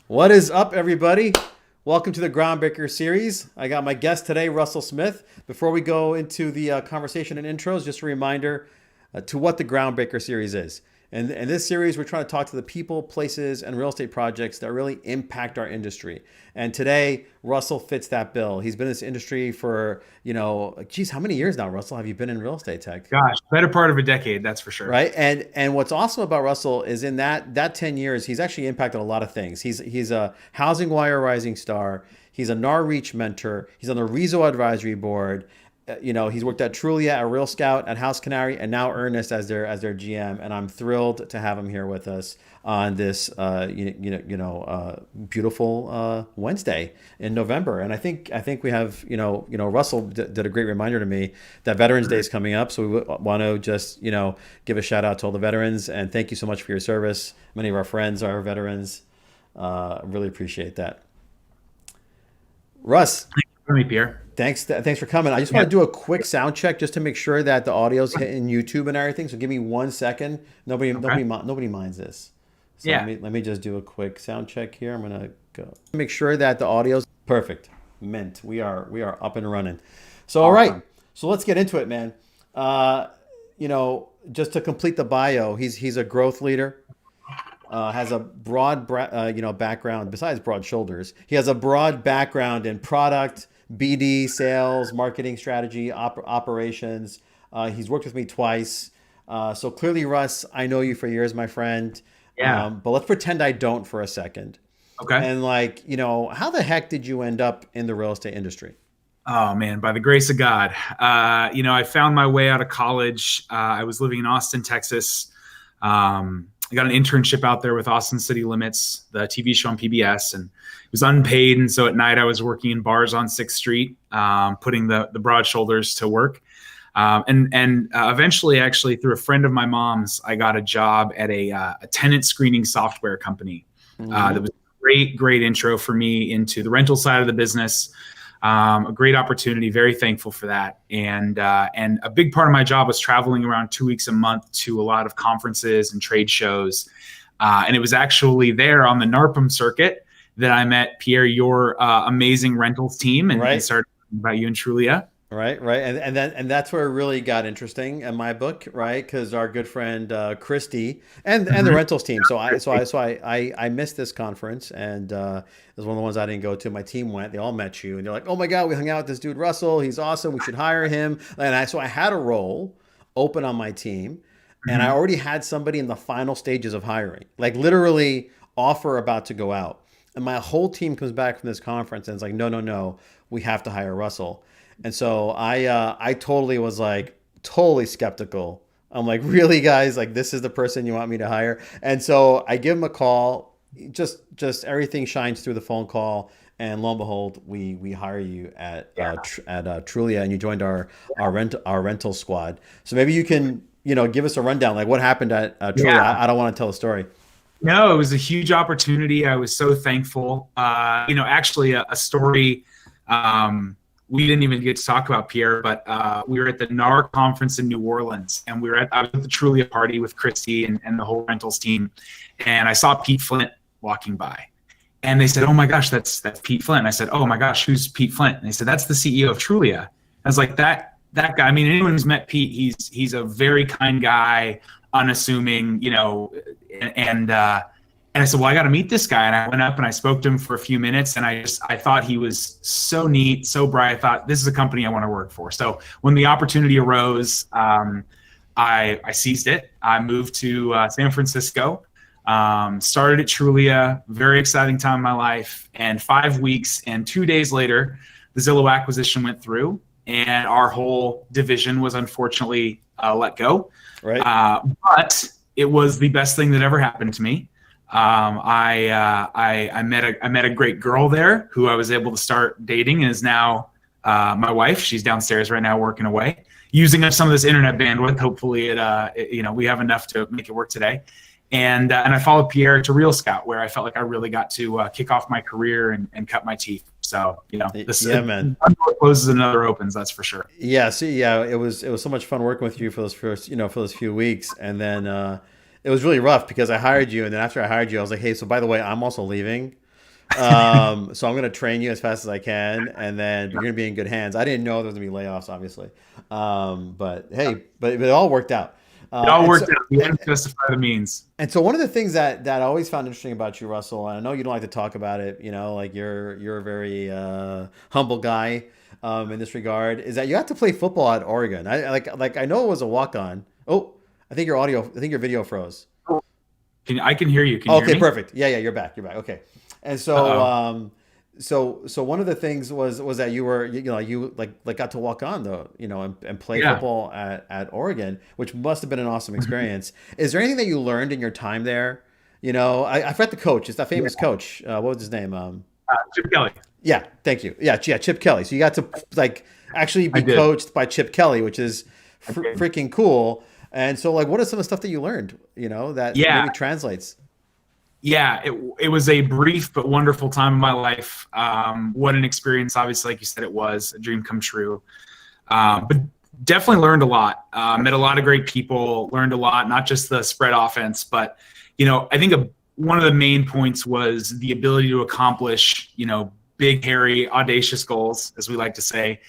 What is up, everybody? Welcome to the Groundbreaker series. I got my guest today, Russell Smith. Before we go into the conversation and intros, just a reminder to what the Groundbreaker series is. And in this series, we're trying to talk to the people, places, and real estate projects that really impact our industry. And today, Russell fits that bill. He's been in this industry for, geez, how many years now, Russell, have you been in real estate tech? Gosh, better part of a decade, that's for sure. Right. And what's awesome about Russell is in that 10 years, he's actually impacted a lot of things. He's a HousingWire Rising Star. He's a NAR REACH mentor. He's on the RESO advisory board. He's worked at Trulia, at Real Scout, at House Canary, and now Earnnest as their GM. And I'm thrilled to have him here with us on this beautiful Wednesday in November. And I think we have Russell did a great reminder to me that Veterans Day is coming up, so we want to just give a shout out to all the veterans and thank you so much for your service. Many of our friends are veterans. Really appreciate that. Russ. Thanks for me, Pierre. Thanks for coming. I just want to do a quick sound check just to make sure that the audio's hitting YouTube and everything. So give me 1 second. Nobody minds this. So let me just do a quick sound check here. I'm gonna go make sure that the audio's perfect. Mint. We are up and running. So all right. So let's get into it, man. Just to complete the bio, he's a growth leader. Has a broad background besides broad shoulders. He has a broad background in product, BD, sales, marketing strategy, operations. He's worked with me twice. So clearly, Russ, I know you for years, my friend. Yeah. But let's pretend I don't for a second. Okay. And how the heck did you end up in the real estate industry? Oh man, by the grace of God. I found my way out of college. I was living in Austin, Texas. I got an internship out there with Austin City Limits, the TV show on PBS, and it was unpaid. And so at night I was working in bars on 6th Street, putting the broad shoulders to work. Eventually, actually, through a friend of my mom's, I got a job at a tenant screening software company. That was a great intro for me into the rental side of the business. A great opportunity, very thankful for that. And a big part of my job was traveling around 2 weeks a month to a lot of conferences and trade shows. And it was actually there on the NARPM circuit that I met Pierre, your amazing rentals team, and started talking about you and Trulia. Right. And that's where it really got interesting in my book, right? Because our good friend Christy and the rentals team. So I missed this conference, and it was one of the ones I didn't go to. My team went. They all met you, and they're like, "Oh my God, we hung out with this dude Russell. He's awesome. We should hire him." And I had a role open on my team, and I already had somebody in the final stages of hiring, like literally offer about to go out. And my whole team comes back from this conference and it's like, no, we have to hire Russell. And so I totally was like totally skeptical. I'm like, really, guys? Like, this is the person you want me to hire? And so I give him a call. Just everything shines through the phone call, and lo and behold, we hire you at Trulia, and you joined our rental squad. So maybe you can give us a rundown, like what happened at Trulia. Yeah. I don't want to tell the story. No, it was a huge opportunity. I was so thankful. Actually, a story. We didn't even get to talk about, Pierre, but we were at the NAR conference in New Orleans, and I was at the Trulia party with Christy and the whole rentals team, and I saw Pete Flint walking by, and they said, "Oh my gosh, that's Pete Flint." And I said, "Oh my gosh, who's Pete Flint?" And they said, "That's the CEO of Trulia." I was like, that guy. I mean, anyone who's met Pete, he's a very kind guy, unassuming, and I said, "Well, I got to meet this guy." And I went up and I spoke to him for a few minutes, and I thought he was so neat, so bright. I thought, this is a company I want to work for. So when the opportunity arose, I seized it. I moved to San Francisco, started at Trulia, very exciting time in my life. And 5 weeks and 2 days later, the Zillow acquisition went through, and our whole division was unfortunately let go. Right. But it was the best thing that ever happened to me. I met a great girl there who I was able to start dating, and is now my wife. She's downstairs right now working away, using up some of this internet bandwidth. Hopefully we have enough to make it work today. And I followed Pierre to Real Scout, where I felt like I really got to kick off my career and cut my teeth. So, man. One door closes, another opens. That's for sure. Yeah. It was so much fun working with you for those first, for those few weeks. And then, it was really rough because I hired you. And then after I hired you, I was like, hey, so by the way, I'm also leaving. So I'm going to train you as fast as I can, and then you're going to be in good hands. I didn't know there was going to be layoffs, obviously. But hey, but it all worked out. It all And worked so, out. The ends justify the means. and so one of the things that I always found interesting about you, Russell, and I know you don't like to talk about it, like you're a very humble guy in this regard, is that you have to play football at Oregon. I I know it was a walk on. Oh, I think your video froze. I can hear you. Can you hear Okay, me? perfect. Yeah, you're back. You're back. Okay. And so, Uh-oh. so one of the things was that you like got to walk on though, and play Yeah. football at Oregon, which must have been an awesome experience. Is there anything that you learned in your time there? I forgot the coach. It's that Yeah. famous coach. What was his name? Chip Kelly. Yeah, thank you. Yeah, Chip Kelly. So you got to like actually I be did. coached by Chip Kelly, which is I did. freaking cool. And so, like, what are some of the stuff that you learned? That Yeah. maybe translates. Yeah. It was a brief but wonderful time in my life. What an experience. Obviously, like you said, it was a dream come true. But definitely learned a lot. Met a lot of great people. Learned a lot, not just the spread offense, but I think one of the main points was the ability to accomplish big, hairy, audacious goals, as we like to say,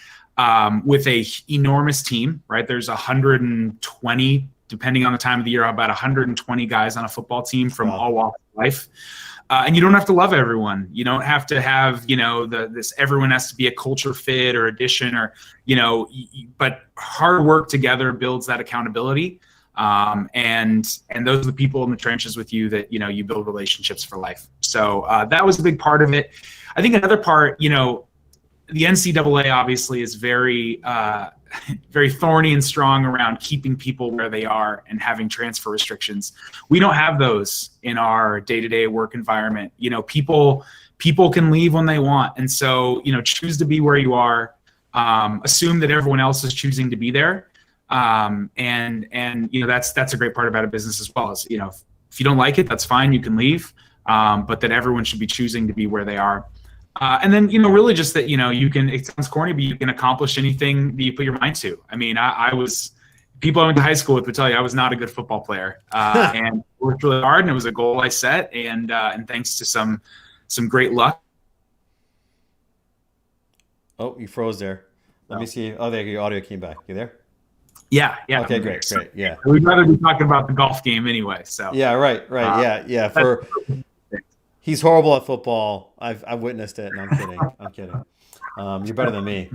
with a enormous team. Right, there's 120, depending on the time of the year, about 120 guys on a football team from Wow. all walks of life. And you don't have to love everyone. You don't have to have, this everyone has to be a culture fit or addition or, but hard work together builds that accountability. And those are the people in the trenches with you that, you build relationships for life. So that was a big part of it. I think another part, the NCAA obviously is very, very thorny and strong around keeping people where they are and having transfer restrictions. We don't have those in our day-to-day work environment. People can leave when they want, and so choose to be where you are. Assume that everyone else is choosing to be there, and that's a great part about a business as well. Is if you don't like it, that's fine, you can leave, but that everyone should be choosing to be where they are. And then, really just that, you can, it sounds corny, but you can accomplish anything that you put your mind to. I mean, people I went to high school with would tell you I was not a good football player, and worked really hard, and it was a goal I set. And thanks to some great luck. Oh, you froze there. Let me see. Oh, there your audio came back. You there? Yeah. Okay, I'm there. great, So great. Yeah. we'd rather be talking about the golf game anyway. So Yeah, right, right. uh, Yeah. that's, He's horrible at football. I've witnessed it. No, I'm kidding. I'm kidding. You're better than me.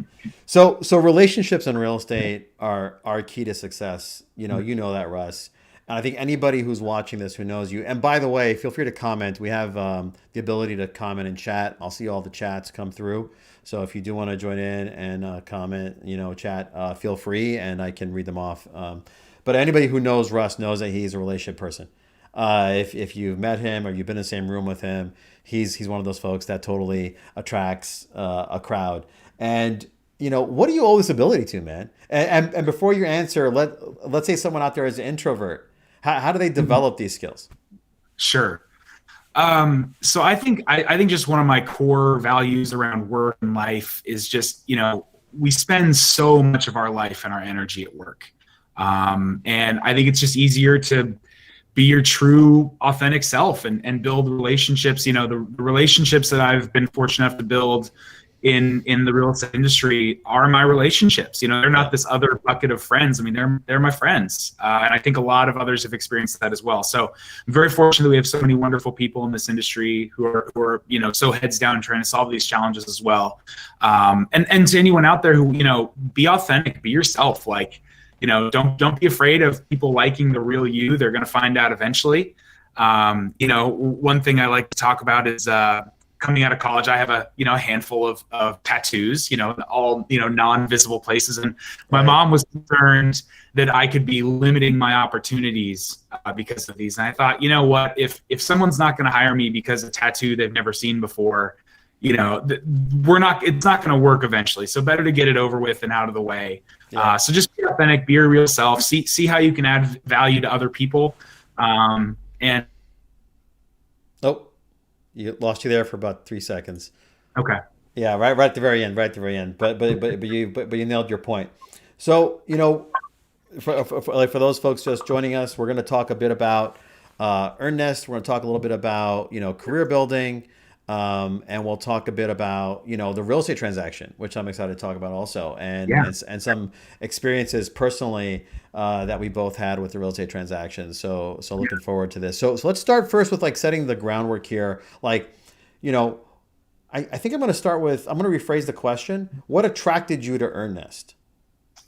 So relationships in real estate are key to success. You know that, Russ. And I think anybody who's watching this who knows you. And by the way, feel free to comment. We have the ability to comment and chat. I'll see all the chats come through. So if you do want to join in and comment, chat, feel free, and I can read them off. But anybody who knows Russ knows that he's a relationship person. If you've met him or you've been in the same room with him, he's one of those folks that totally attracts a crowd. And what do you owe this ability to, man? And before you answer, let's say someone out there is an introvert. How do they develop these skills? sure. So I think just one of my core values around work and life is just, we spend so much of our life and our energy at work. And I think it's just easier to be your true authentic self and build relationships. The relationships that I've been fortunate enough to build in the real estate industry are my relationships. They're not this other bucket of friends. I mean, they're my friends. And I think a lot of others have experienced that as well. So I'm very fortunate that we have so many wonderful people in this industry who are so heads down trying to solve these challenges as well. And to anyone out there who, be authentic, be yourself. Like, don't be afraid of people liking the real you. They're going to find out eventually. One thing I like to talk about is, coming out of college, I have a handful of tattoos, all non-visible places, and my mom was concerned that I could be limiting my opportunities because of these. And I thought, what, if someone's not going to hire me because of a tattoo they've never seen before, it's not going to work eventually. So better to get it over with and out of the way. Yeah. So just be authentic, be your real self, see how you can add value to other people, and Oh, you lost you there for about 3 seconds. okay. Yeah, right at the very end, right at the very end. But you nailed your point. So for those folks just joining us, we're going to talk a bit about Earnnest. We're going to talk a little bit about career building, And we'll talk a bit about, the real estate transaction, which I'm excited to talk about also, Yeah. and some experiences personally that we both had with the real estate transaction. So looking forward to this. So let's start first with like setting the groundwork here. Like, you know, I think I'm going to rephrase the question. What attracted you to Earnnest?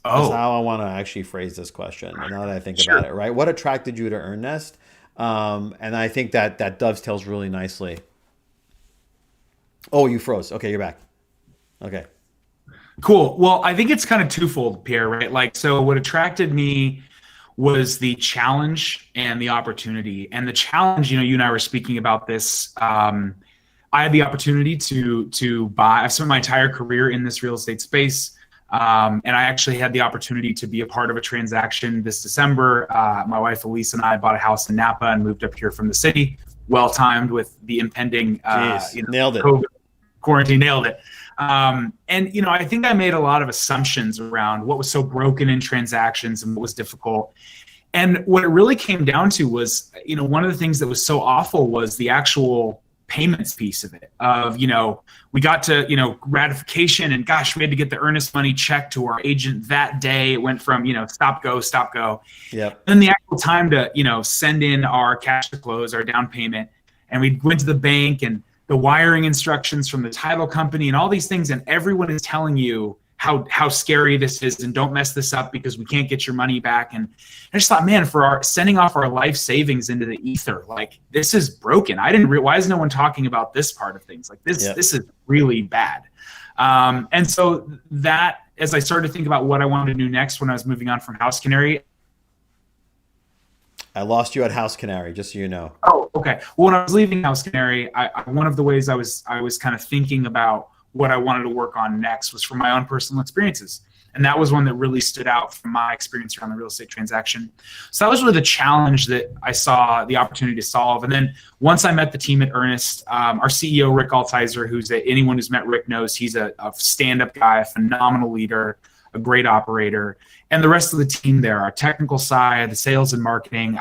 That's Oh, how I want to actually phrase this question. Now that I think about sure. it, right? What attracted you to Earnnest? And I think that dovetails really nicely. Oh, you froze. Okay, you're back. Okay. Cool. Well, I think it's kind of twofold, Pierre, right? Like, so what attracted me was the challenge and the opportunity. And the challenge, you and I were speaking about this. I had the opportunity to buy. I've spent my entire career in this real estate space, and I actually had the opportunity to be a part of a transaction this December. My wife Elise and I bought a house in Napa and moved up here from the city. Well timed with the impending, Jeez, nailed it. COVID quarantine. Nailed it. And I think I made a lot of assumptions around what was so broken in transactions and what was difficult. And what it really came down to was, one of the things that was so awful was the actual payments piece of it. We got to, ratification, and gosh, we had to get the earnest money check to our agent that day. It went from, stop, go. Yep. Then the actual time to, send in our cash to close, our down payment. And we went to the bank and the wiring instructions from the title company and all these things. And everyone is telling you how scary this is and don't mess this up because we can't get your money back. And I just thought, man, for our sending off our life savings into the ether, like this is broken. Why is no one talking about this part of things? Like this, This is really bad. And so that, as I started to think about what I wanted to do next when I was moving on from House Canary. I lost you at House Canary, just so you know. Oh, okay. Well, when I was leaving House Canary, one of the ways I was kind of thinking about what I wanted to work on next was from my own personal experiences. And that was one that really stood out from my experience around the real estate transaction. So that was really the challenge that I saw the opportunity to solve. And then once I met the team at Earnnest, our CEO, Rick Altizer, anyone who's met Rick knows he's a stand-up guy, a phenomenal leader, a great operator. And the rest of the team there, our technical side, the sales and marketing,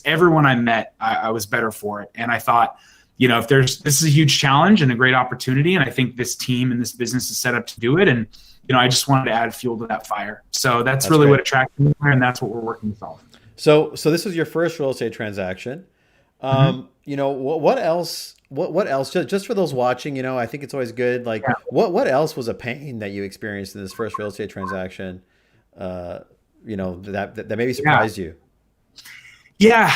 everyone I met, I was better for it. And I thought, this is a huge challenge and a great opportunity. And I think this team and this business is set up to do it. And, I just wanted to add fuel to that fire. So that's really great. What attracted me, and that's what we're working to solve. So this is your first real estate transaction. What else? What else? Just for those watching, I think it's always good. Like, what else was a pain that you experienced in this first real estate transaction? That maybe surprised you. Yeah.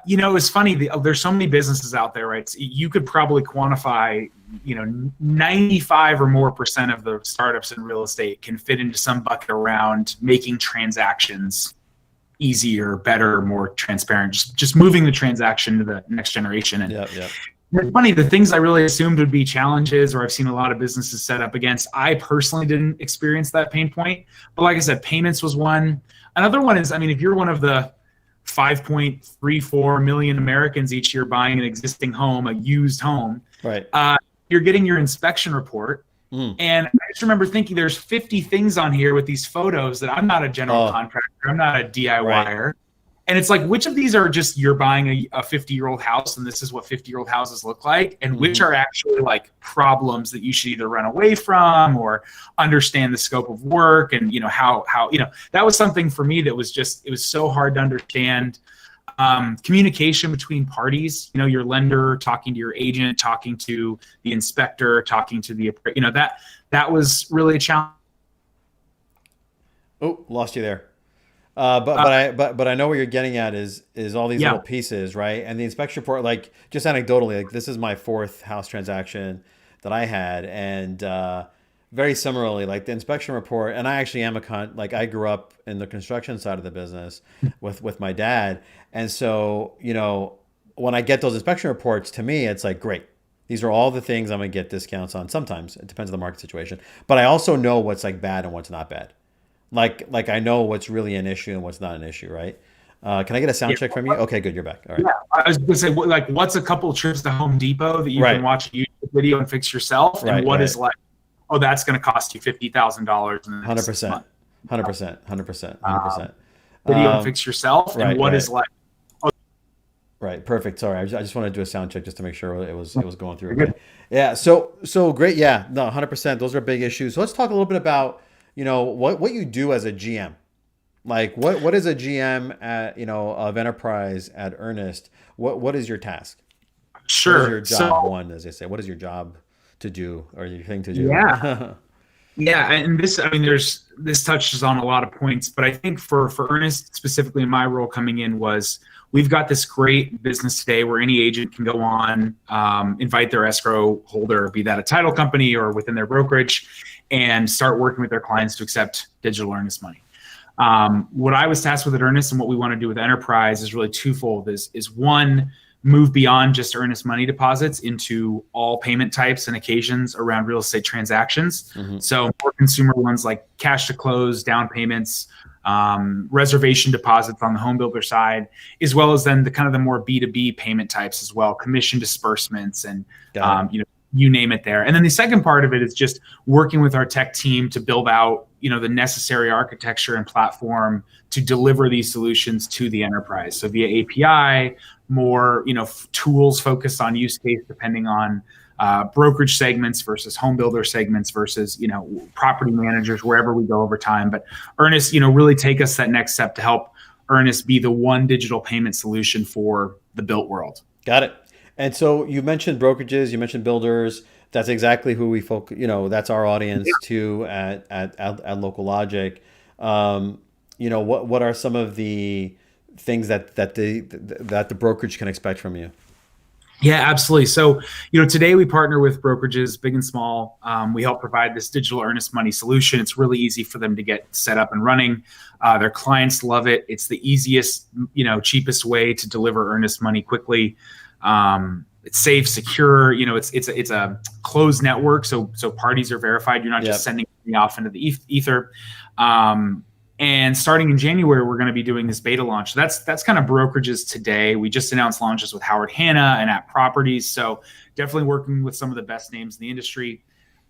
It was funny. There's so many businesses out there, right? So you could probably quantify, 95 or more % of the startups in real estate can fit into some bucket around making transactions easier, better, more transparent, just moving the transaction to the next generation. And it's funny, the things I really assumed would be challenges, or I've seen a lot of businesses set up against, I personally didn't experience that pain point. But like I said, payments was one. Another one is, if you're one of the 5.34 million Americans each year buying an existing home, a used home, right? You're getting your inspection report. And I just remember thinking there's 50 things on here with these photos that I'm not a general contractor. I'm not a DIYer. Right. And it's like, which of these are just you're buying a 50-year-old house and this is what 50-year-old houses look like? And which are actually like problems that you should either run away from or understand the scope of work and, how that was something for me that was it was so hard to understand. Communication between parties, your lender talking to your agent, talking to the inspector, talking to the, that was really a challenge. Oh, lost you there. But I know what you're getting at is all these little pieces, right? And the inspection report, like just anecdotally, like this is my fourth house transaction that I had, and very similarly, like the inspection report. And I actually am I grew up in the construction side of the business with my dad, and so when I get those inspection reports, to me it's like great. These are all the things I'm gonna get discounts on. Sometimes it depends on the market situation, but I also know what's like bad and what's not bad. Like I know what's really an issue and what's not an issue, right? Can I get a sound check from you? Okay, good, you're back. All right. Yeah, I was going to say, like, what's a couple of trips to Home Depot that you can watch a YouTube video and fix yourself, and what is like, oh, that's going to cost you $50,000. 100%, 100%. Video and fix yourself, and what is like. Right. Perfect. Sorry. I just want to do a sound check just to make sure it was going through. You're Okay. good. Yeah. So great. Yeah. No, 100%. Those are big issues. So let's talk a little bit about, what you do as a GM. Like what is a GM at, of enterprise at Earnnest? What is your task? What is your Sure. job So one, as they say? What is your job to do or your thing to do? yeah, yeah, and this, I mean, this touches on a lot of points, but I think for Ernest specifically, my role coming in was we've got this great business today where any agent can go on, invite their escrow holder, be that a title company or within their brokerage, and start working with their clients to accept digital earnest money. What I was tasked with at Earnnest and what we want to do with enterprise is really twofold. Is one, move beyond just earnest money deposits into all payment types and occasions around real estate transactions. Hmm. So more consumer ones like cash to close, down payments, reservation deposits on the home builder side, as well as then the kind of the more B2B payment types as well, commission disbursements and Got it. you name it there. And then the second part of it is just working with our tech team to build out, the necessary architecture and platform to deliver these solutions to the enterprise. So via API, more, tools focused on use case, depending on brokerage segments versus home builder segments versus, property managers, wherever we go over time. But Earnnest, really take us that next step to help Earnnest be the one digital payment solution for the built world. Got it. And so you mentioned brokerages, you mentioned builders. That's exactly who we focus. That's our audience too at Local Logic. What are some of the things that the brokerage can expect from you? Yeah, absolutely. So, today we partner with brokerages, big and small. We help provide this digital earnest money solution. It's really easy for them to get set up and running. Their clients love it. It's the easiest, cheapest way to deliver earnest money quickly. It's safe, secure. It's a closed network, so parties are verified. You're not just Yep. sending money off into the ether. And starting in January, we're going to be doing this beta launch. That's kind of brokerages today. We just announced launches with Howard Hanna and App Properties. So definitely working with some of the best names in the industry.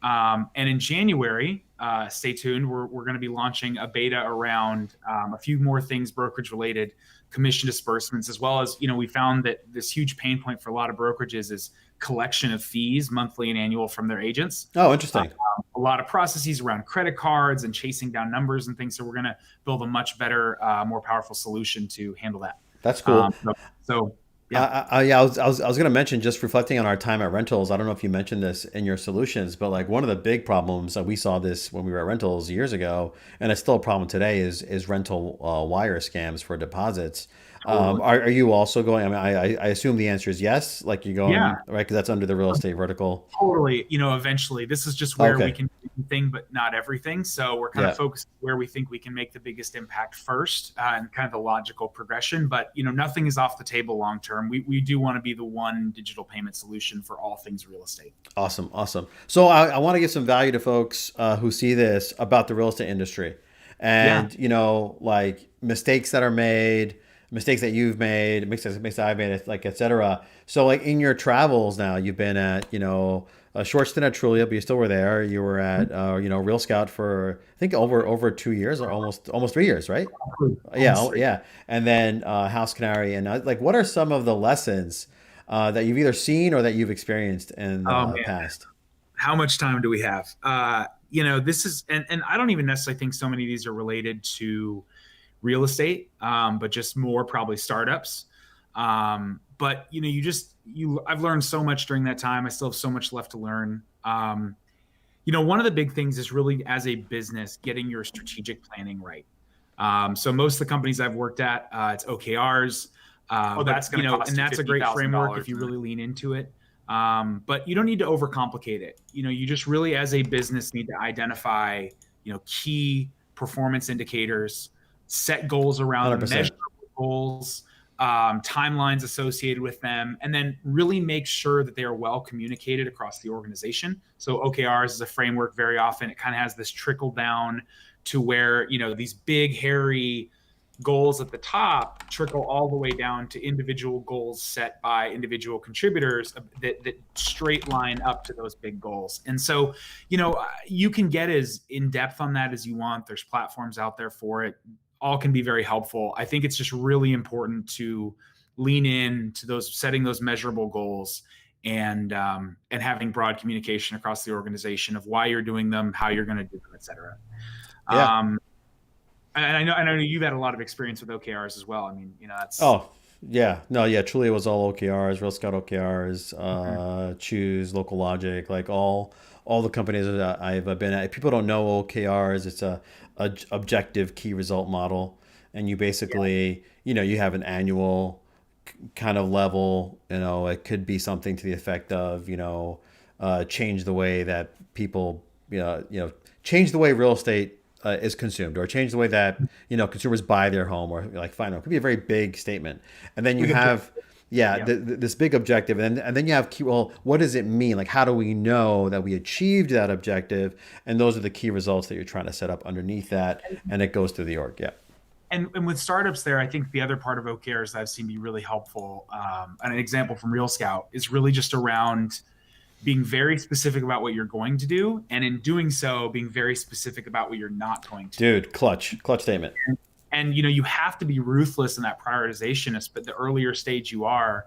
And in January, stay tuned. We're going to be launching a beta around a few more things brokerage related, commission disbursements, as well as, we found that this huge pain point for a lot of brokerages is collection of fees, monthly and annual, from their agents. Oh, interesting. A lot of processes around credit cards and chasing down numbers and things. So we're going to build a much better, more powerful solution to handle that. That's cool. So yeah. Yeah, I was going to mention, just reflecting on our time at rentals. I don't know if you mentioned this in your solutions, but like one of the big problems that we saw this when we were at rentals years ago, and it's still a problem today, is rental wire scams for deposits. Totally. Are you also going? I mean, I assume the answer is yes. Like you're going, Yeah. right? Because that's under the real estate vertical. Totally. Eventually, this is just where Okay. we can do anything, but not everything. So we're kind Yeah. of focused where we think we can make the biggest impact first, and kind of the logical progression. But nothing is off the table long term. We do want to be the one digital payment solution for all things real estate. Awesome. Awesome. So I want to give some value to folks who see this about the real estate industry, Yeah. and like mistakes that are made, mistakes that you've made, mistakes that I've made, like et cetera. So like in your travels now, you've been at a short stint at Trulia, but you still were there. You were at Real Scout for, I think, over 2 years, or almost 3 years, right? Yeah, Honestly. yeah. And then House Canary, and like what are some of the lessons that you've either seen or that you've experienced in Oh the man, past? how much time do we have? This is, and I don't even necessarily think so many of these are related to real estate, but just more probably startups. But I've learned so much during that time. I still have so much left to learn. One of the big things is really, as a business, getting your strategic planning right. So most of the companies I've worked at, it's OKRs. That's going to cost and you that's a great framework if you $50,000. really lean into it. But you don't need to overcomplicate it. You just really, as a business, need to identify, key performance indicators, set goals around them, 100%. measurable goals, timelines associated with them, and then really make sure that they are well communicated across the organization. So OKRs is a framework. Very often it kind of has this trickle down to where, these big, hairy goals at the top trickle all the way down to individual goals set by individual contributors that straight line up to those big goals. And so, you can get as in depth on that as you want. There's platforms out there for it. All can be very helpful. I think it's just really important to lean in to those, setting those measurable goals, and having broad communication across the organization of why you're doing them, how you're going to do them, et cetera. Yeah. And I know you've had a lot of experience with OKRs as well. I mean, that's. Oh, yeah. No, yeah, truly it was all OKRs, Real Scout OKRs, Mhm. Choose, Local Logic, like all the companies that I've been at. If people don't know OKRs, it's a objective key result model. And you basically, you have an annual kind of level, it could be something to the effect of, change the way that people, change the way real estate is consumed, or change the way that consumers buy their home, or like find it could be a very big statement. And then you Big objective. have yeah, Yeah. this big objective, and then you have key. Well, what does it mean? Like, how do we know that we achieved that objective? And those are the key results that you're trying to set up underneath that, and it goes through the org. Yeah. And with startups there, I think the other part of OKRs that I've seen be really helpful, and an example from Real Scout, is really just around being very specific about what you're going to do, and in doing so, being very specific about what you're not going to do. Dude, clutch statement. And you have to be ruthless in that prioritization, but the earlier stage you are.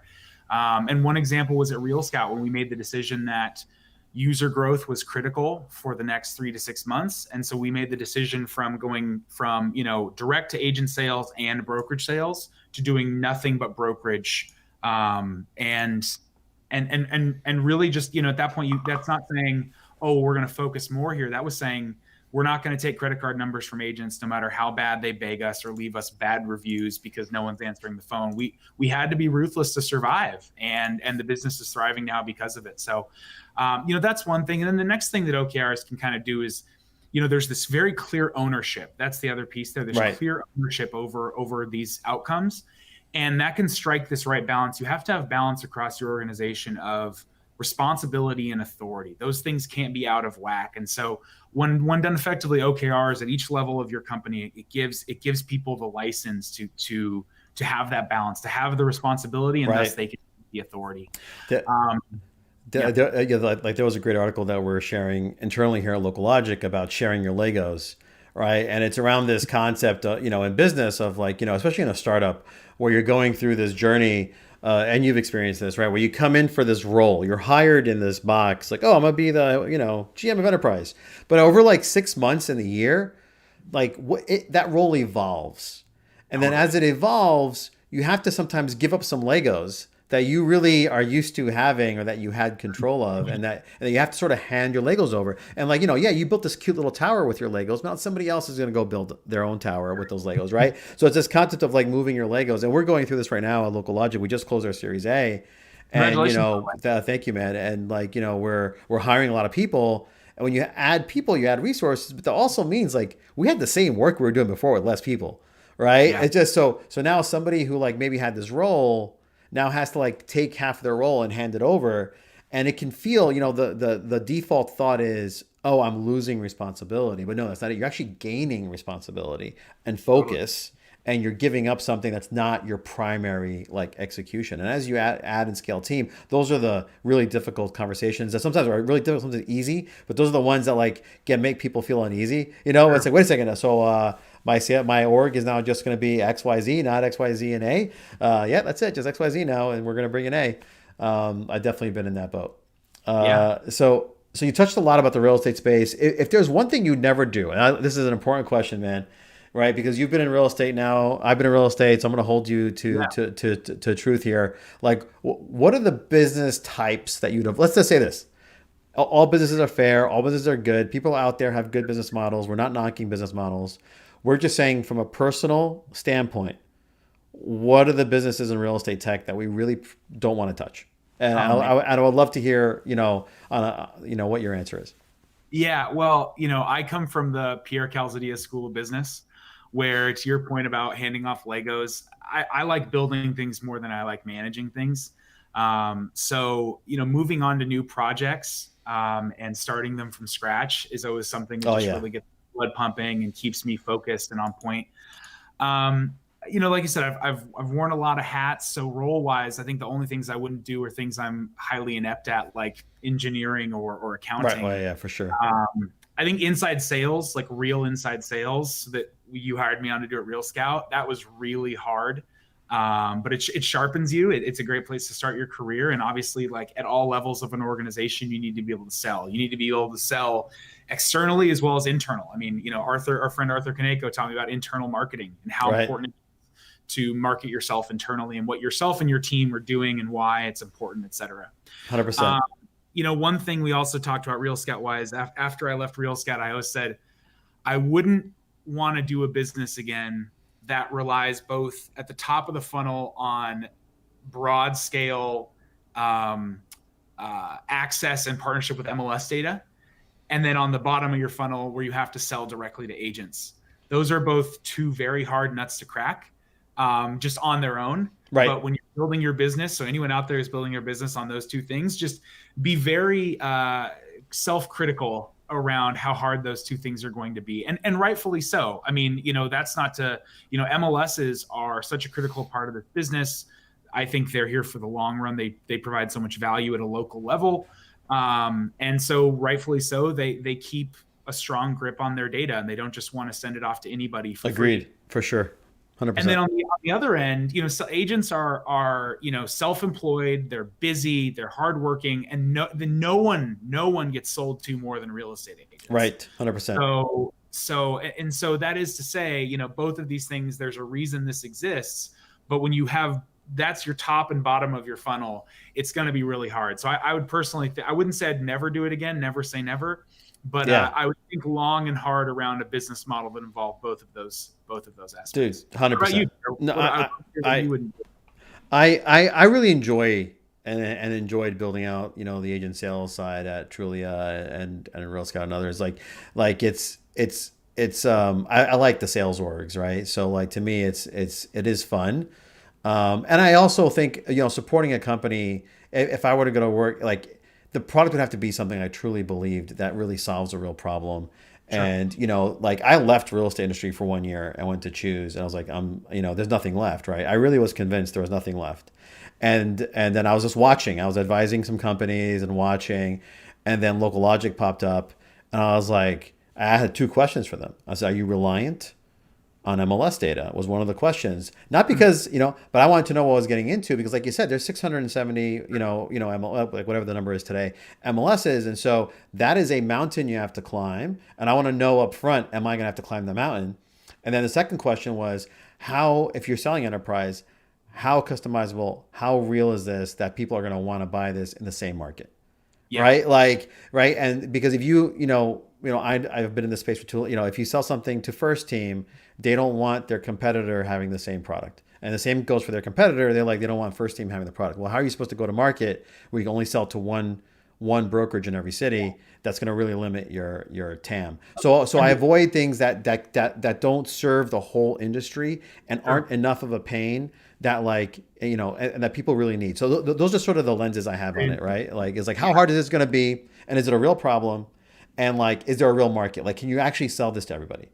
And one example was at Real Scout when we made the decision that user growth was critical for the next 3 to 6 months, and so we made the decision from going from direct to agent sales and brokerage sales to doing nothing but brokerage, and really just at that point, that's not saying, oh, we're going to focus more here. That was saying, we're not going to take credit card numbers from agents no matter how bad they beg us or leave us bad reviews because no one's answering the phone. We had to be ruthless to survive, and the business is thriving now because of it. So that's one thing. And then the next thing that OKRs can kind of do is, there's this very clear ownership. That's the other piece there. There's Right. clear ownership over these outcomes, and that can strike this right balance. You have to have balance across your organization of responsibility and authority. Those things can't be out of whack. And so when done effectively, OKRs at each level of your company, it gives people the license to have that balance, to have the responsibility, and Right. thus they can have the authority. The- Yeah. like there was a great article that we're sharing internally here at Local Logic about sharing your Legos, right? And it's around this concept, in business of like, especially in a startup where you're going through this journey, and you've experienced this, right? Where you come in for this role, you're hired in this box, like, oh, I'm gonna be the, GM of enterprise. But over like 6 months in the year, like that role evolves. And then as it evolves, you have to sometimes give up some Legos that you really are used to having, or that you had control of, and that you have to sort of hand your Legos over. And like, yeah, you built this cute little tower with your Legos. Now somebody else is going to go build their own tower with those Legos, right? So it's this concept of like moving your Legos. And we're going through this right now at Local Logic. We just closed our Series A. And, Congratulations. thank you, man. And like, we're hiring a lot of people. And when you add people, you add resources, but that also means like we had the same work we were doing before with less people, right? Yeah. It's just so now somebody who like maybe had this role now has to like take half of their role and hand it over, and it can feel, the default thought is, oh, I'm losing responsibility, but no, that's not it. You're actually gaining responsibility and focus, and you're giving up something that's not your primary like execution. And as you add and scale team, those are the really difficult conversations that sometimes are really difficult, sometimes easy, but those are the ones that like make people feel uneasy. It's like, wait a second, so my org is now just going to be XYZ, not XYZ and A. Yeah, that's it, just XYZ now, and we're going to bring an A. I've definitely been in that boat. Yeah. So you touched a lot about the real estate space. If there's one thing you never do, and this is an important question, man, right? Because you've been in real estate now, I've been in real estate, so I'm going to hold you to truth here. Like, what are the business types that you'd have? Let's just say this. All businesses are fair. All businesses are good. People out there have good business models. We're not knocking business models. We're just saying from a personal standpoint, what are the businesses in real estate tech that we really don't want to touch? And I would love to hear, what your answer is. Yeah, well, I come from the Pierre Calzadilla School of Business, where, to your point about handing off Legos, I like building things more than I like managing things. So, moving on to new projects, and starting them from scratch is always something that really gets blood pumping and keeps me focused and on point. Like I said, I've worn a lot of hats. So role wise, I think the only things I wouldn't do are things I'm highly inept at, like engineering or accounting. Right. Well, yeah, for sure. I think inside sales, like real inside sales that you hired me on to do at Real Scout, that was really hard. But it sharpens you. It's a great place to start your career. And obviously, like at all levels of an organization, you need to be able to sell. You need to be able to sell externally as well as internal. I mean, our friend Arthur Kaneko taught me about internal marketing and how Right. important it is to market yourself internally and what yourself and your team are doing and why it's important, et cetera. 100%. One thing we also talked about Real Scout wise, after I left Real Scout, I always said I wouldn't want to do a business again that relies both at the top of the funnel on broad scale access and partnership with MLS data, and then on the bottom of your funnel where you have to sell directly to agents. Those are both two very hard nuts to crack, just on their own. Right. But when you're building your business, so anyone out there is building your business on those two things, just be very self-critical around how hard those two things are going to be. And rightfully so. I mean, that's not to, MLSs are such a critical part of the business. I think they're here for the long run. They provide so much value at a local level. And so rightfully so, they keep a strong grip on their data and they don't just want to send it off to anybody for Agreed. free. For sure. 100%. And then on the other end, so agents are self-employed, they're busy, they're hardworking, and no one gets sold to more than real estate agents. Right. 100%. So that is to say, both of these things, there's a reason this exists, but when you have that's your top and bottom of your funnel, it's going to be really hard. So I would personally, I wouldn't say I'd never do it again, never say never, but I would think long and hard around a business model that involved both of those aspects. Dude, 100%. No, I really enjoy and enjoyed building out, the agent sales side at Trulia and Real Scout and others. Like it's I like the sales orgs, right? So like to me, it is fun. And I also think, supporting a company, if I were to go to work, like the product would have to be something I truly believed that really solves a real problem. Sure. And, like I left real estate industry for 1 year and went to Choose, and I was like, there's nothing left, right? I really was convinced there was nothing left. And then I was just watching, I was advising some companies and watching, and then Local Logic popped up, and I was like, I had 2 questions for them. I said, are you reliant on MLS data? Was one of the questions. Not because, but I wanted to know what I was getting into, because like you said, there's 670, MLS, like whatever the number is today, MLSs. And so that is a mountain you have to climb. And I want to know up front, am I going to have to climb the mountain? And then the second question was, how, if you're selling enterprise, how customizable, how real is this that people are going to want to buy this in the same market? Yeah. Right? Right. And because if I've been in this space for too, if you sell something to First Team, they don't want their competitor having the same product. And the same goes for their competitor. They don't want First Team having the product. Well, how are you supposed to go to market where you can only sell to one brokerage in every city? That's going to really limit your TAM. So I avoid things that don't serve the whole industry and aren't enough of a pain that and that people really need. So those are sort of the lenses I have on it, right? Like, it's like, how hard is this going to be? And is it a real problem? And like, is there a real market? Like, can you actually sell this to everybody?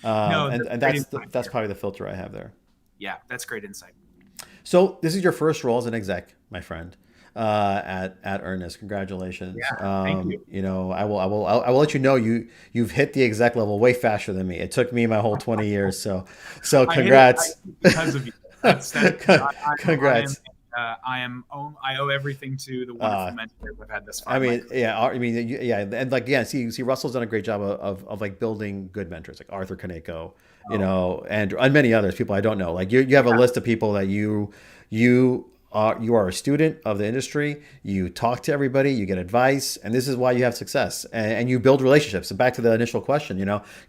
And that's probably the filter I have there. Yeah, that's great insight. So this is your first role as an exec, my friend, at Earnnest. Congratulations. Yeah, thank you. I will let you know you've hit the exec level way faster than me. It took me my whole 20 years. So congrats. Because of you. Congrats. I owe everything to the wonderful mentors I've had this far. And like, see, Russell's done a great job of like building good mentors, like Arthur Kaneko, and many others, people I don't know. Like you have a list of people that you are a student of the industry. You talk to everybody, you get advice, and this is why you have success. And you build relationships. And back to the initial question,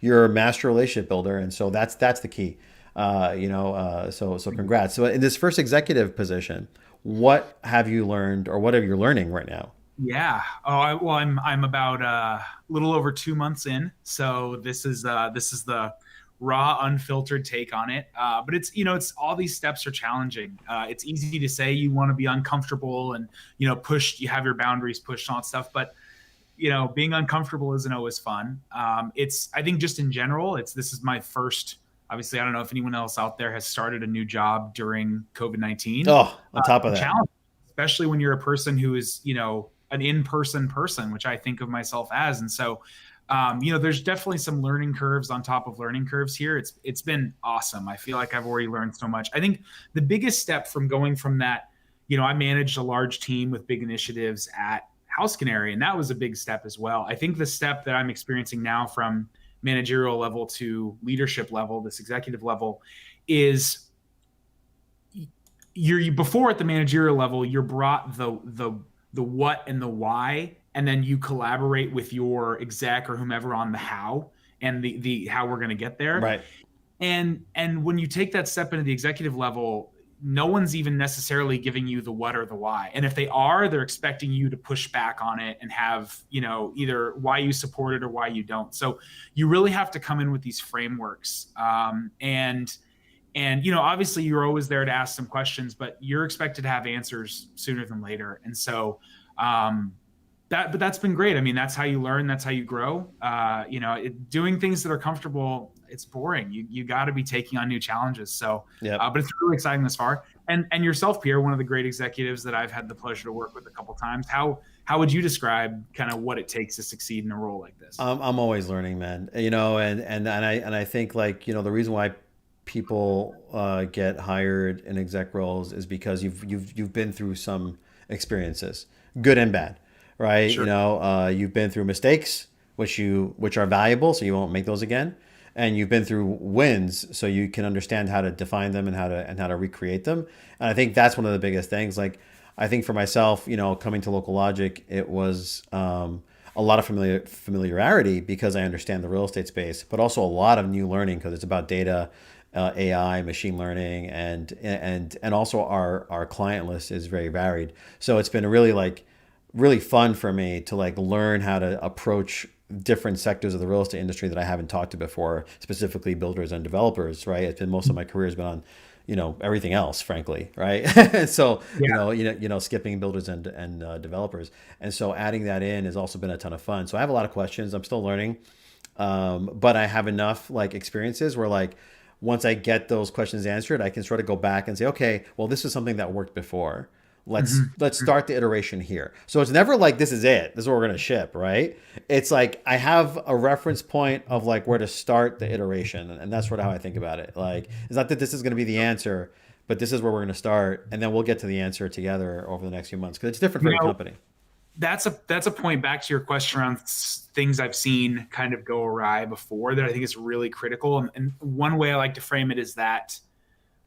you're a master relationship builder, and so that's the key. So congrats. So in this first executive position, what have you learned, or what are you learning right now? Yeah. I'm about a little over 2 months in. So this is the raw, unfiltered take on it. But it's all these steps are challenging. It's easy to say you want to be uncomfortable and, you have your boundaries pushed on stuff, but being uncomfortable isn't always fun. I think just in general, this is my first. Obviously, I don't know if anyone else out there has started a new job during COVID-19. Oh, on top of that. Challenge, especially when you're a person who is, an in-person person, which I think of myself as. And so There's definitely some learning curves on top of learning curves here. It's been awesome. I feel like I've already learned so much. I think the biggest step from going from that, I managed a large team with big initiatives at House Canary, and that was a big step as well. I think the step that I'm experiencing now from managerial level to leadership level, this executive level, is you're before at the managerial level, you're brought the what and the why, and then you collaborate with your exec or whomever on the how and the how we're going to get there. Right. And when you take that step into the executive level, no one's even necessarily giving you the what or the why. And if they are, they're expecting you to push back on it and have, either why you support it or why you don't. So you really have to come in with these frameworks. And obviously you're always there to ask some questions, but you're expected to have answers sooner than later. And so, but that's been great. I mean, that's how you learn. That's how you grow. Doing things that are comfortable, it's boring. You got to be taking on new challenges. So, but it's really exciting this far. And yourself, Pierre, one of the great executives that I've had the pleasure to work with a couple of times. How would you describe kind of what it takes to succeed in a role like this? I'm always learning, man. And I think the reason why people get hired in exec roles is because you've been through some experiences, good and bad, right? Sure. You've been through mistakes, which are valuable, so you won't make those again, and you've been through wins, so you can understand how to define them and how to recreate them. And I think that's one of the biggest things. Like, I think for myself, coming to Local Logic, it was a lot of familiarity because I understand the real estate space, but also a lot of new learning because it's about data, AI, machine learning, and also our client list is very varied. So it's been really fun for me to learn how to approach different sectors of the real estate industry that I haven't talked to before, specifically builders and developers. Right, it's been most of my career has been on everything else, frankly, right? So skipping builders and developers, and so adding that in has also been a ton of fun. So I have a lot of questions. I'm still learning, but I have enough experiences where once I get those questions answered, I can sort of go back and say, okay, well, this is something that worked before. Let's start the iteration here. So it's never this is it. This is what we're going to ship, right? It's I have a reference point of where to start the iteration, and that's sort of how I think about it. It's not that this is going to be the answer, but this is where we're going to start, and then we'll get to the answer together over the next few months because it's different for every company. That's a point back to your question around things I've seen kind of go awry before that I think is really critical. And one way I like to frame it is that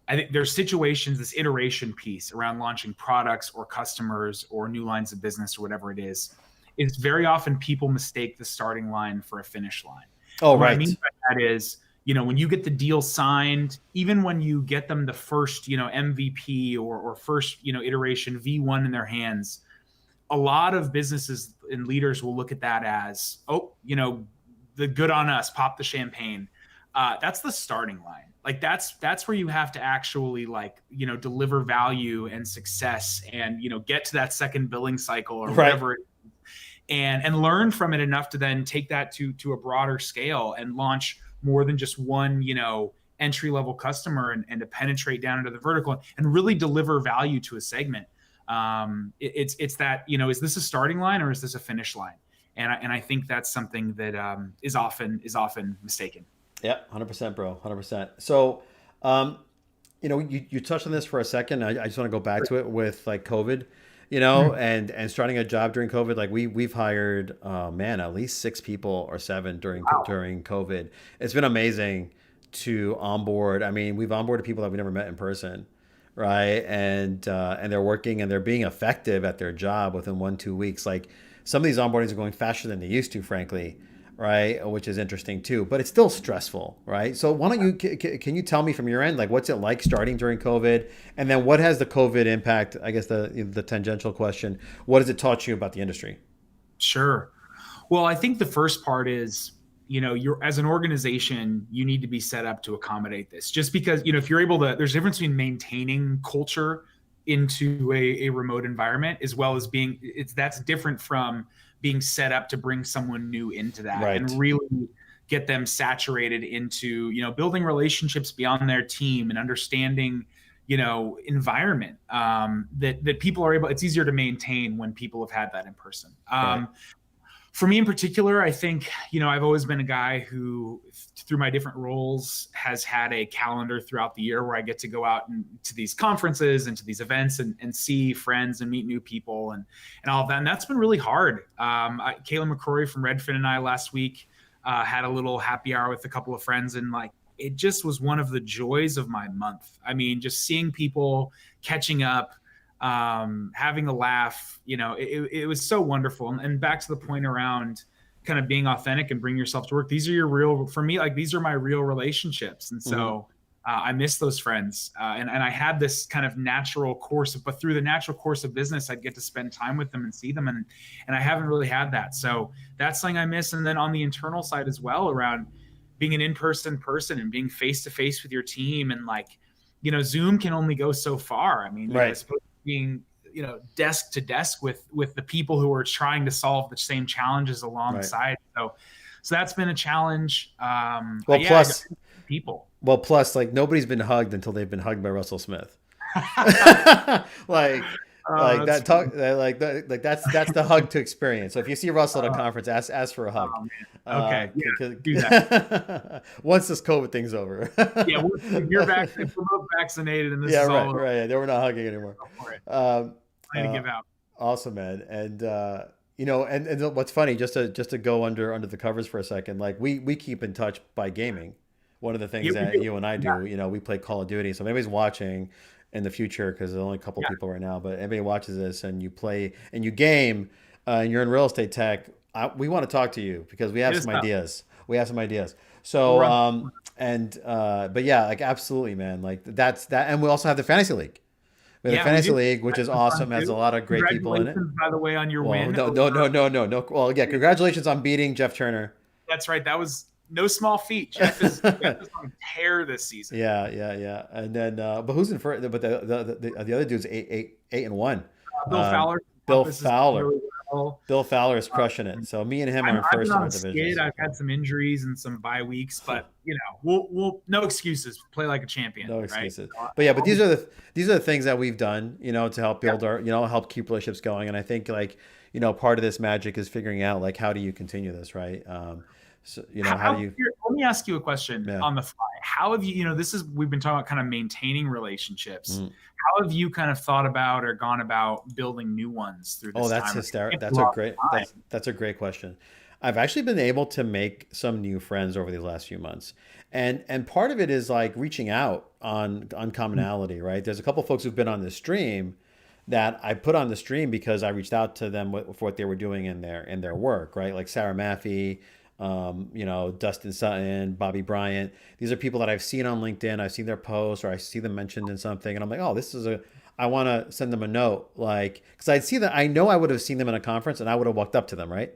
I think there's situations, this iteration piece around launching products or customers or new lines of business or whatever it is very often people mistake the starting line for a finish line. Oh, what right. I mean by that is, when you get the deal signed, even when you get them the first, MVP or first, iteration V1 in their hands, a lot of businesses and leaders will look at that as, the good on us, pop the champagne. That's the starting line. That's where you have to actually deliver value and success and, get to that second billing cycle or whatever, and learn from it enough to then take that to a broader scale and launch more than just one, entry level customer and to penetrate down into the vertical and really deliver value to a segment. It's that, is this a starting line or is this a finish line? And I think that's something that is often mistaken. Yeah, 100%, bro, 100%. So, you touched on this for a second. I just want to go back to it with COVID, and starting a job during COVID. We've hired, at least 6 people or 7 during COVID. It's been amazing to onboard. I mean, we've onboarded people that we never met in person, right? And they're working and they're being effective at their job within 1-2 weeks. Some of these onboardings are going faster than they used to, frankly. Right, which is interesting too, but it's still stressful, right? So why don't you can you tell me from your end, what's it like starting during COVID, and then what has the COVID impact? I guess the tangential question: what has it taught you about the industry? Sure. Well, I think the first part is, you're as an organization, you need to be set up to accommodate this. Just because if you're able to, there's a difference between maintaining culture into a remote environment as well as that's different from being set up to bring someone new into that and really get them saturated into, building relationships beyond their team and understanding, environment that people are able, it's easier to maintain when people have had that in person. For me in particular, I think, I've always been a guy who, through my different roles, has had a calendar throughout the year where I get to go out to these conferences and to these events and see friends and meet new people and all of that. And that's been really hard. Kayla McCrory from Redfin and I last week had a little happy hour with a couple of friends, and like, it just was one of the joys of my month. I mean, just seeing people, catching up, having a laugh, it was so wonderful. And back to the point around kind of being authentic and bring yourself to work. These are for me, like, these are my real relationships. And so I miss those friends. And I had this kind of natural course, but through the natural course of business, I'd get to spend time with them and see them. And I haven't really had that. So that's something I miss. And then on the internal side as well, around being an in-person person and being face-to-face with your team. And like, Zoom can only go so far. I mean, right. I suppose being, desk to desk with the people who are trying to solve the same challenges alongside. Right. So that's been a challenge. Plus people. Well, plus, like, nobody's been hugged until they've been hugged by Russell Smith. That's the hug to experience. So if you see Russell at a conference, ask for a hug. Okay, do that. Once this COVID thing's over. Yeah, you're vaccinated, we're both vaccinated, and this is all over. Right. Yeah, we're not hugging anymore. To give out. Awesome, man. And and what's funny, just to go under the covers for a second, like we keep in touch by gaming. One of the things that you and I do, we play Call of Duty. So if anybody's watching in the future, because there's only a couple people right now, but everybody watches this and you play and you game and you're in real estate tech, we want to talk to you because we have some ideas. So, but yeah, like, absolutely, man. Like, that's that. And we also have the fantasy league. We have the fantasy league, which is awesome. Has a lot of great people in it. By the way, on your win. No. Well, yeah, congratulations on beating Jeff Turner. That's right. That was no small feat. Jeff is on tear this season. Yeah. And then, but who's in first? But the other dude's 8-1. Bill Fowler. Bill Fowler is crushing it. So me and him are in first in our division. I've had some injuries and some bye weeks, but we'll no excuses. Play like a champion. No excuses. Right? But these are the things that we've done, to help build our, help keep relationships going. And I think, like, part of this magic is figuring out, like, how do you continue this, right? So, how do you? Let me ask you a question on the fly. How have you? We've been talking about kind of maintaining relationships. How have you kind of thought about or gone about building new ones through this time? That's hysterical. That's a great question. I've actually been able to make some new friends over these last few months, and part of it is like reaching out on commonality, right? There's a couple of folks who've been on this stream that I put on the stream because I reached out to them for what they were doing in their work, right? Like Sarah Maffey. Dustin Sutton, Bobby Bryant. These are people that I've seen on LinkedIn. I've seen their posts or I see them mentioned in something. And I'm like, oh, I want to send them a note. Like, because I know I would have seen them in a conference and I would have walked up to them, right?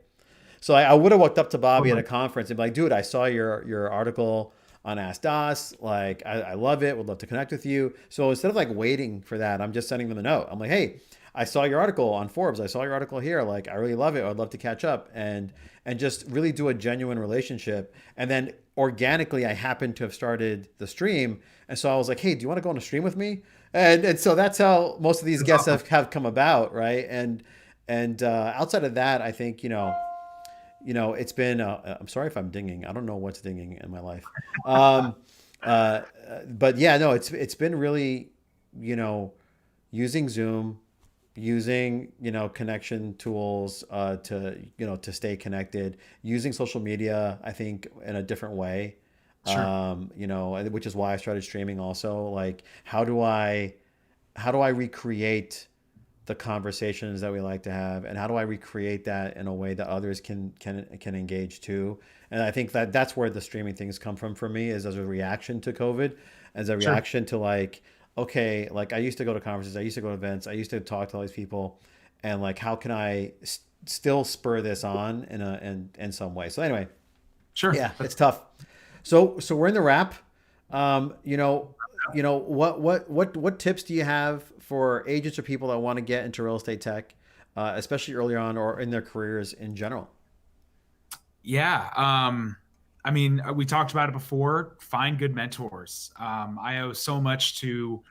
So I would have walked up to Bobby at a conference and be like, dude, I saw your article on Ask DOS. Like, I love it. Would love to connect with you. So instead of like waiting for that, I'm just sending them a note. I'm like, hey, I saw your article on Forbes. I saw your article here. Like, I really love it. I'd love to catch up and just really do a genuine relationship. And then organically, I happened to have started the stream. And so I was like, hey, do you want to go on a stream with me? And so that's how most of these guests have come about, right? And outside of that, I think, it's been, I'm sorry if I'm dinging. I don't know what's dinging in my life. But yeah, no, it's been really, using Zoom, using connection tools to stay connected, using social media, I think, in a different way. Sure. Which is why I started streaming also. Like, how do I recreate the conversations that we like to have, and how do I recreate that in a way that others can engage too? And I think that's where the streaming things come from for me, is as a reaction to COVID, as a reaction to, like, okay, like, I used to go to conferences, I used to go to events, I used to talk to all these people, and like, how can I still spur this on in some way? So anyway, sure, yeah, it's tough. So we're in the wrap. What tips do you have for agents or people that want to get into real estate tech, especially early on or in their careers in general? Yeah. I mean, we talked about it before. Find good mentors. I owe so much to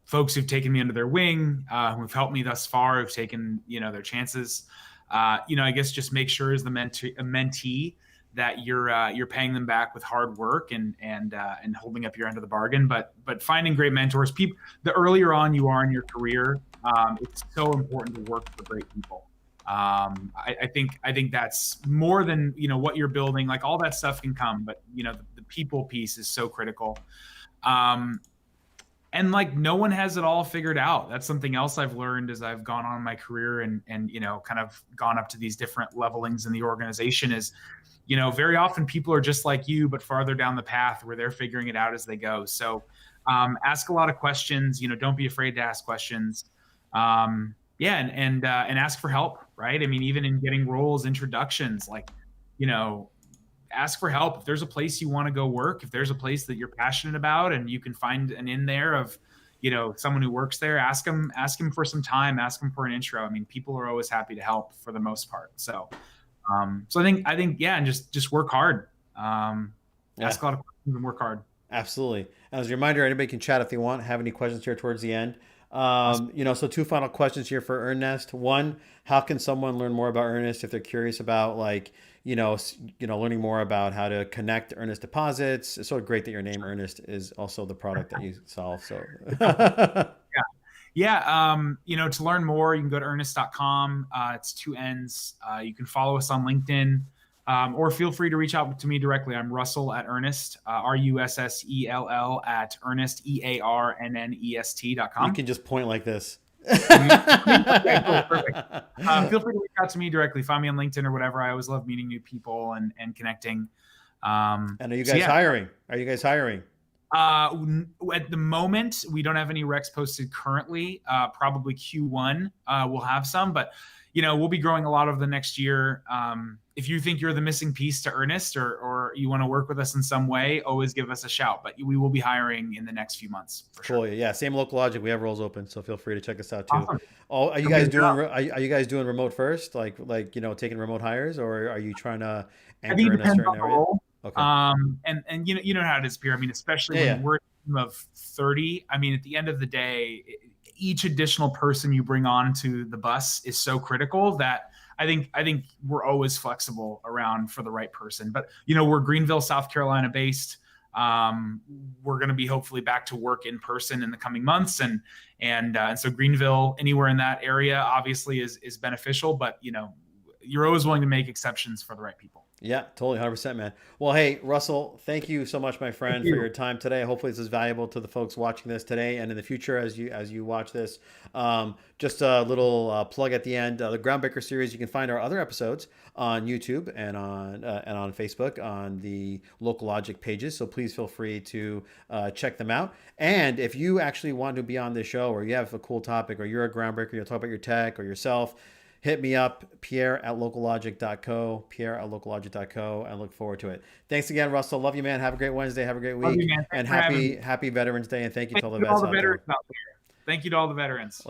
folks who've taken me under their wing, who've helped me thus far, who've taken, their chances. I guess just make sure as the mentee that you're paying them back with hard work and holding up your end of the bargain. But finding great mentors, people, the earlier on you are in your career, it's so important to work with great people. I think that's more than what you're building. Like all that stuff can come, but the people piece is so critical. And like no one has it all figured out. That's something else I've learned as I've gone on in my career and kind of gone up to these different levelings in the organization is, very often people are just like you, but farther down the path where they're figuring it out as they go. So ask a lot of questions. Don't be afraid to ask questions. And ask for help, right? I mean, even in getting roles, introductions, like, ask for help. If there's a place you want to go work, if there's a place that you're passionate about and you can find an in there of, someone who works there, ask them for some time, ask them for an intro. I mean, people are always happy to help for the most part. So, I think, yeah, and just work hard. Ask a lot of questions and work hard. Absolutely. And as a reminder, anybody can chat if they want, have any questions here towards the end. So 2 final questions here for Earnnest. One, how can someone learn more about Earnnest if they're curious about learning more about how to connect Earnnest deposits? It's so great that your name Earnnest is also the product that you solve. So to learn more, you can go to earnnest.com. It's 2 N's. You can follow us on LinkedIn. Or feel free to reach out to me directly. I'm Russell at Earnnest, RUSSELL at Earnnest, EARNNEST.com. You can just point like this. Okay, cool, perfect. Feel free to reach out to me directly. Find me on LinkedIn or whatever. I always love meeting new people and connecting. And are you guys hiring? Are you guys hiring? At the moment, we don't have any recs posted currently. Probably Q1 we'll have some, but we'll be growing a lot over the next year. If you think you're the missing piece to Earnnest or you want to work with us in some way, always give us a shout. But we will be hiring in the next few months. For cool. Sure. Yeah. Same Local Logic. We have roles open, so feel free to check us out too. Awesome. Are you guys doing? Are you guys doing remote first, like taking remote hires, or are you trying to anchor in a certain area? Role. Okay. And you know how it is, Pierre. I mean, especially when we're a team of 30. I mean, at the end of the day, each additional person you bring on to the bus is so critical that I think we're always flexible around for the right person. But we're Greenville, South Carolina based. We're going to be hopefully back to work in person in the coming months, and so Greenville, anywhere in that area, obviously is beneficial. But you're always willing to make exceptions for the right people. Yeah, totally, 100%, man. Well, hey, Russell, thank you so much, my friend, for your time today. Hopefully this is valuable to the folks watching this today and in the future as you watch this. Just a little plug at the end. The Groundbreaker series, you can find our other episodes on YouTube and on Facebook on the Local Logic pages. So please feel free to check them out. And if you actually want to be on this show or you have a cool topic or you're a Groundbreaker, you'll talk about your tech or yourself, hit me up, pierre@locallogic.co, pierre@locallogic.co, and look forward to it. Thanks again, Russell. Love you, man. Have a great Wednesday. Have a great week. And happy Veterans Day. And thank you to all the vets out there. Thank you to all the veterans.